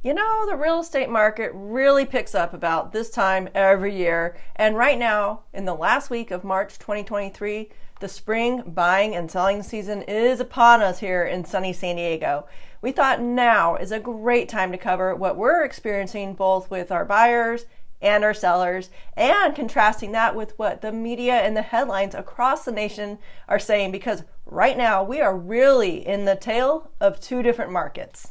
You know, the real estate market really picks up about this time every year. And right now, in the last week of March 2023, the spring buying and selling season is upon us here in sunny San Diego. We thought now is a great time to cover what we're experiencing both with our buyers and our sellers, and contrasting that with what the media and the headlines across the nation are saying, because right now we are really in the tale of two different markets.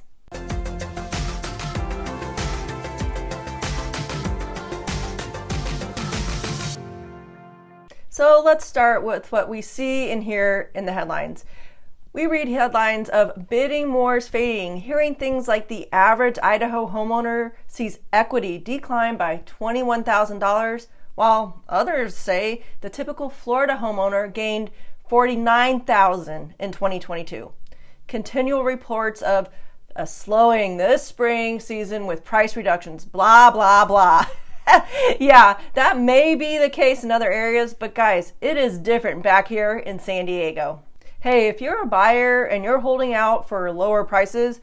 So let's start with what we see and hear in the headlines. We read headlines of bidding wars fading, hearing things like the average Idaho homeowner sees equity decline by $21,000, while others say the typical Florida homeowner gained $49,000 in 2022. Continual reports of a slowing this spring season with price reductions, blah, blah, blah. Yeah, that may be the case in other areas, but guys, it is different back here in San Diego. Hey, if you're a buyer and you're holding out for lower prices,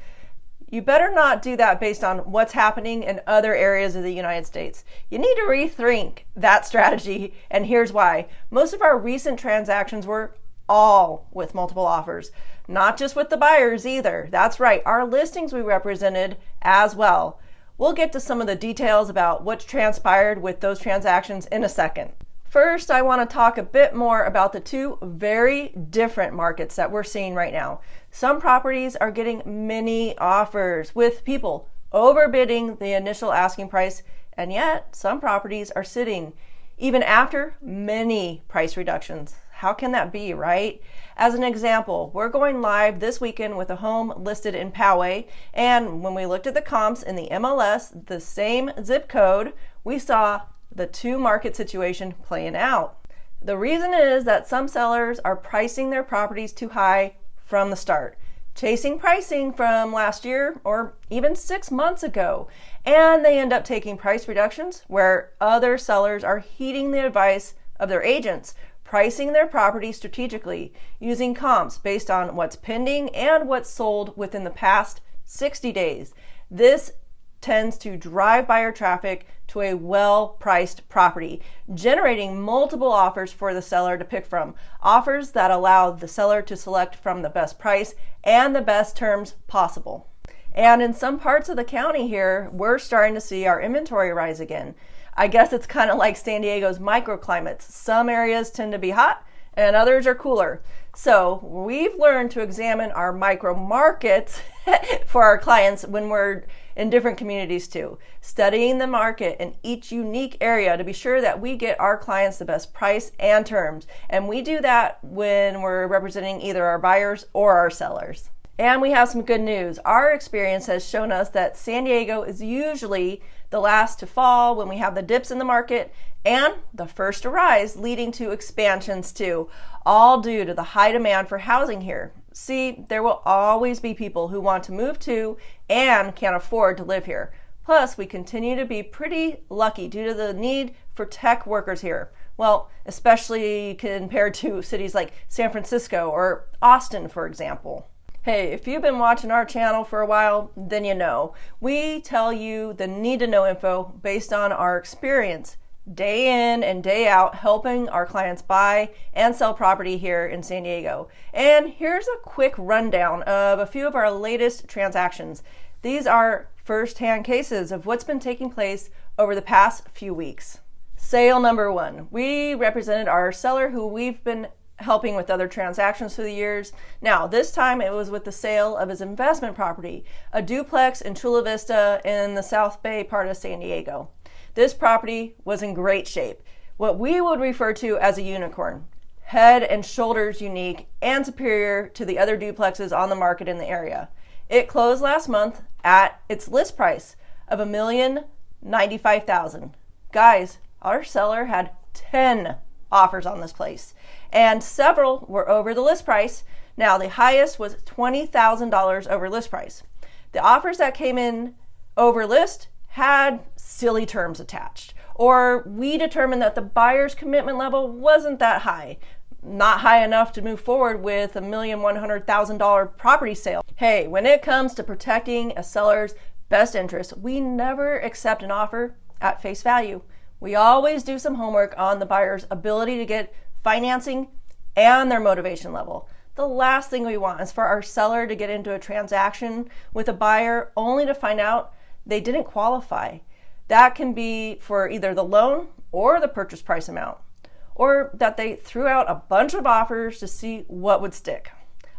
you better not do that based on what's happening in other areas of the United States. You need to rethink that strategy, and here's why. Most of our recent transactions were all with multiple offers, not just with the buyers either. That's right, our listings we represented as well. We'll get to some of the details about what's transpired with those transactions in a second. First, I want to talk a bit more about the two very different markets that we're seeing right now. Some properties are getting many offers with people overbidding the initial asking price, and yet some properties are sitting even after many price reductions. How can that be, right? As an example, we're going live this weekend with a home listed in Poway, and when we looked at the comps in the MLS, the same zip code, we saw the two market situation playing out. The reason is that some sellers are pricing their properties too high from the start, chasing pricing from last year or even 6 months ago, and they end up taking price reductions where other sellers are heeding the advice of their agents, pricing their property strategically, using comps based on what's pending and what's sold within the past 60 days. This tends to drive buyer traffic to a well-priced property, generating multiple offers for the seller to pick from, offers that allow the seller to select from the best price and the best terms possible. And in some parts of the county here, we're starting to see our inventory rise again. I guess it's kind of like San Diego's microclimates. Some areas tend to be hot and others are cooler. So we've learned to examine our micro markets for our clients when we're in different communities too, studying the market in each unique area to be sure that we get our clients the best price and terms. And we do that when we're representing either our buyers or our sellers. And we have some good news. Our experience has shown us that San Diego is usually the last to fall when we have the dips in the market and the first to rise, leading to expansions too, all due to the high demand for housing here. See, there will always be people who want to move to and can't afford to live here. Plus, we continue to be pretty lucky due to the need for tech workers here. Well, especially compared to cities like San Francisco or Austin, for example. Hey, if you've been watching our channel for a while, then you know. We tell you the need to know info based on our experience day in and day out helping our clients buy and sell property here in San Diego. And here's a quick rundown of a few of our latest transactions. These are first-hand cases of what's been taking place over the past few weeks. Sale number one. We represented our seller who we've been helping with other transactions through the years. Now, this time it was with the sale of his investment property, a duplex in Chula Vista in the South Bay part of San Diego. This property was in great shape, what we would refer to as a unicorn, head and shoulders unique and superior to the other duplexes on the market in the area. It closed last month at its list price of $1,095,000. Guys, our seller had 10 offers on this place, and several were over the list price. Now, the highest was $20,000 over list price. The offers that came in over list had silly terms attached, or we determined that the buyer's commitment level wasn't that high, not high enough to move forward with $1,100,000 property sale. Hey, when it comes to protecting a seller's best interest, we never accept an offer at face value. We always do some homework on the buyer's ability to get financing and their motivation level. The last thing we want is for our seller to get into a transaction with a buyer only to find out they didn't qualify. That can be for either the loan or the purchase price amount, or that they threw out a bunch of offers to see what would stick.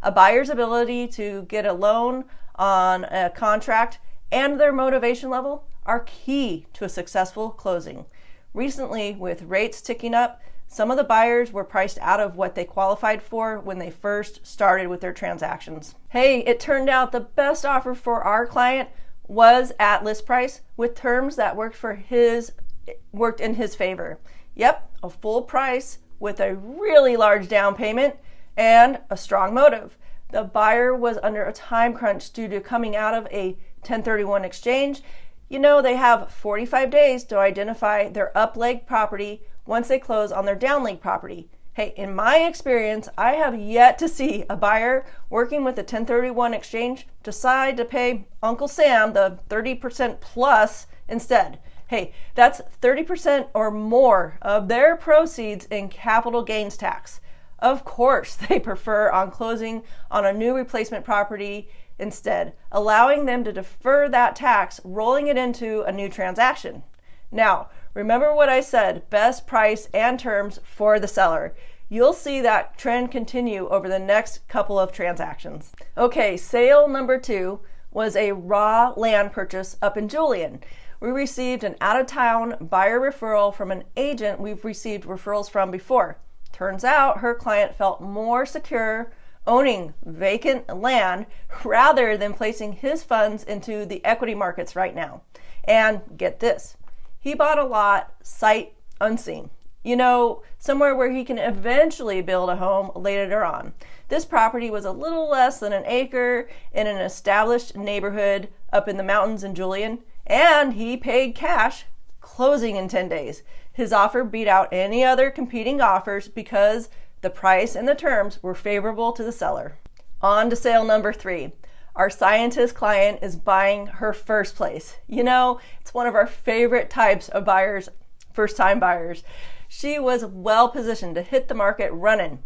A buyer's ability to get a loan on a contract and their motivation level are key to a successful closing. Recently, with rates ticking up, some of the buyers were priced out of what they qualified for when they first started with their transactions. Hey, it turned out the best offer for our client was at list price with terms that worked in his favor. Yep, a full price with a really large down payment and a strong motive. The buyer was under a time crunch due to coming out of a 1031 exchange. You know, they have 45 days to identify their up leg property once they close on their down leg property. Hey, in my experience, I have yet to see a buyer working with a 1031 exchange decide to pay Uncle Sam the 30% plus instead. Hey, that's 30% or more of their proceeds in capital gains tax. Of course, they prefer on closing on a new replacement property instead, allowing them to defer that tax, rolling it into a new transaction. Now, remember what I said, best price and terms for the seller. You'll see that trend continue over the next couple of transactions. Okay, sale number 2 was a raw land purchase up in Julian. We received an out-of-town buyer referral from an agent we've received referrals from before. Turns out her client felt more secure owning vacant land rather than placing his funds into the equity markets right now. And get this, he bought a lot sight unseen. You know, somewhere where he can eventually build a home later on. This property was a little less than an acre in an established neighborhood up in the mountains in Julian, and he paid cash, closing in 10 days. His offer beat out any other competing offers because the price and the terms were favorable to the seller. On to sale number 3. Our scientist client is buying her first place. You know, it's one of our favorite types of buyers, first-time buyers. She was well positioned to hit the market running.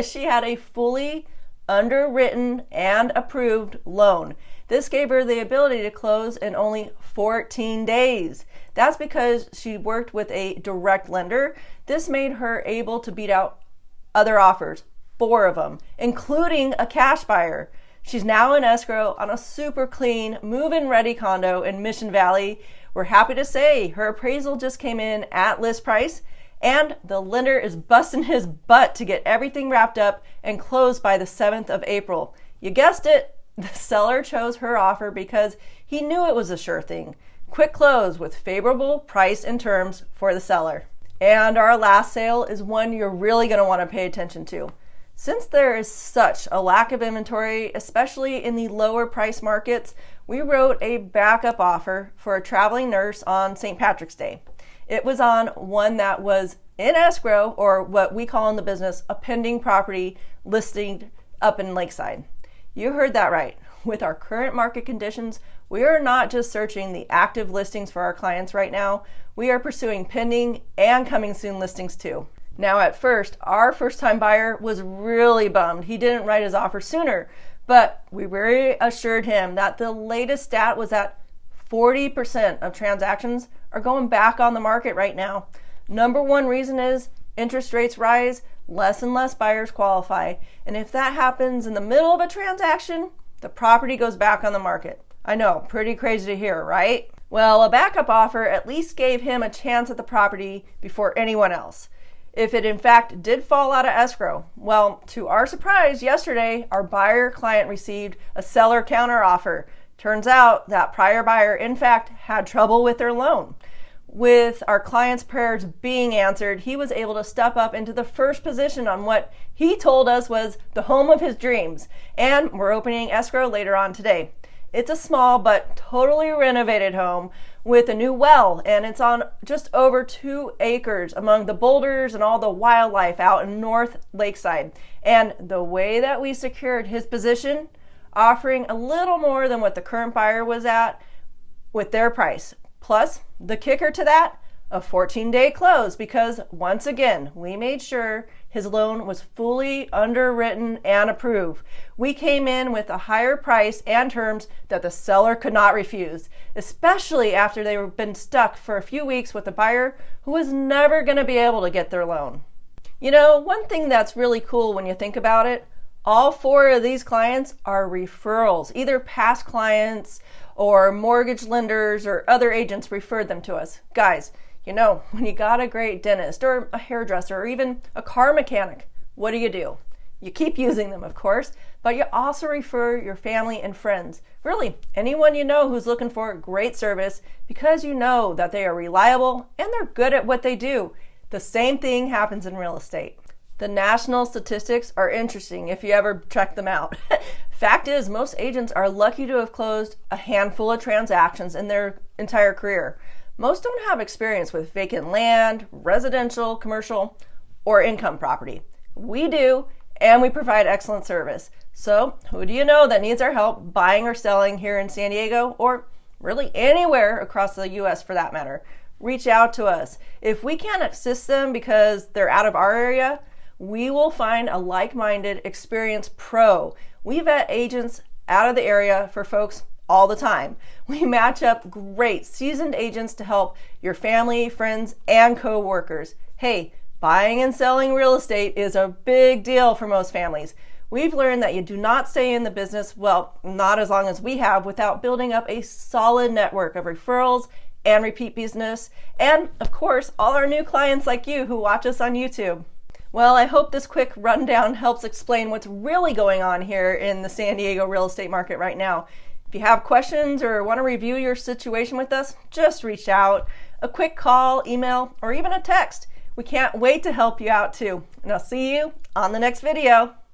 She had a fully underwritten and approved loan. This gave her the ability to close in only 14 days. That's because she worked with a direct lender. This made her able to beat out other offers, 4 of them, including a cash buyer. She's now in escrow on a super clean, move-in ready condo in Mission Valley. We're happy to say her appraisal just came in at list price, and the lender is busting his butt to get everything wrapped up and closed by the 7th of April. You guessed it, the seller chose her offer because he knew it was a sure thing. Quick close with favorable price and terms for the seller. And our last sale is one you're really going to want to pay attention to. Since there is such a lack of inventory, especially in the lower price markets, we wrote a backup offer for a traveling nurse on St. Patrick's Day. It was on one that was in escrow, or what we call in the business a pending property listing up in Lakeside. You heard that right. With our current market conditions, we are not just searching the active listings for our clients right now, we are pursuing pending and coming soon listings too. Now at first, our first-time buyer was really bummed he didn't write his offer sooner, but we reassured him that the latest stat was that 40% of transactions are going back on the market right now. Number one reason is interest rates rise, less and less buyers qualify, and if that happens in the middle of a transaction, the property goes back on the market. I know, pretty crazy to hear, right? Well, a backup offer at least gave him a chance at the property before anyone else. If it in fact did fall out of escrow, well, to our surprise, yesterday, our buyer client received a seller counter offer. Turns out that prior buyer, in fact, had trouble with their loan. With our client's prayers being answered, he was able to step up into the first position on what he told us was the home of his dreams. And we're opening escrow later on today. It's a small but totally renovated home with a new well, and it's on just over 2 acres among the boulders and all the wildlife out in North Lakeside. And the way that we secured his position, offering a little more than what the current buyer was at, with their price. Plus, the kicker to that, a 14-day close, because once again, we made sure his loan was fully underwritten and approved. We came in with a higher price and terms that the seller could not refuse, especially after they were been stuck for a few weeks with a buyer who was never going to be able to get their loan. You know, one thing that's really cool when you think about it, all 4 of these clients are referrals, either past clients or mortgage lenders or other agents referred them to us. Guys, you know, when you got a great dentist or a hairdresser or even a car mechanic, what do? You keep using them, of course, but you also refer your family and friends. Really, anyone you know who's looking for great service because you know that they are reliable and they're good at what they do. The same thing happens in real estate. The national statistics are interesting if you ever check them out. Fact is, most agents are lucky to have closed a handful of transactions in their entire career. Most don't have experience with vacant land, residential, commercial, or income property. We do, and we provide excellent service. So, who do you know that needs our help buying or selling here in San Diego, or really anywhere across the U.S. for that matter? Reach out to us. If we can't assist them because they're out of our area, we will find a like-minded, experienced pro. We vet agents out of the area for folks all the time. We match up great seasoned agents to help your family, friends, and co-workers. Hey, buying and selling real estate is a big deal for most families. We've learned that you do not stay in the business, well, not as long as we have, without building up a solid network of referrals and repeat business, and of course, all our new clients like you who watch us on YouTube. Well, I hope this quick rundown helps explain what's really going on here in the San Diego real estate market right now. If you have questions or want to review your situation with us, just reach out. A quick call, email, or even a text. We can't wait to help you out too. And I'll see you on the next video.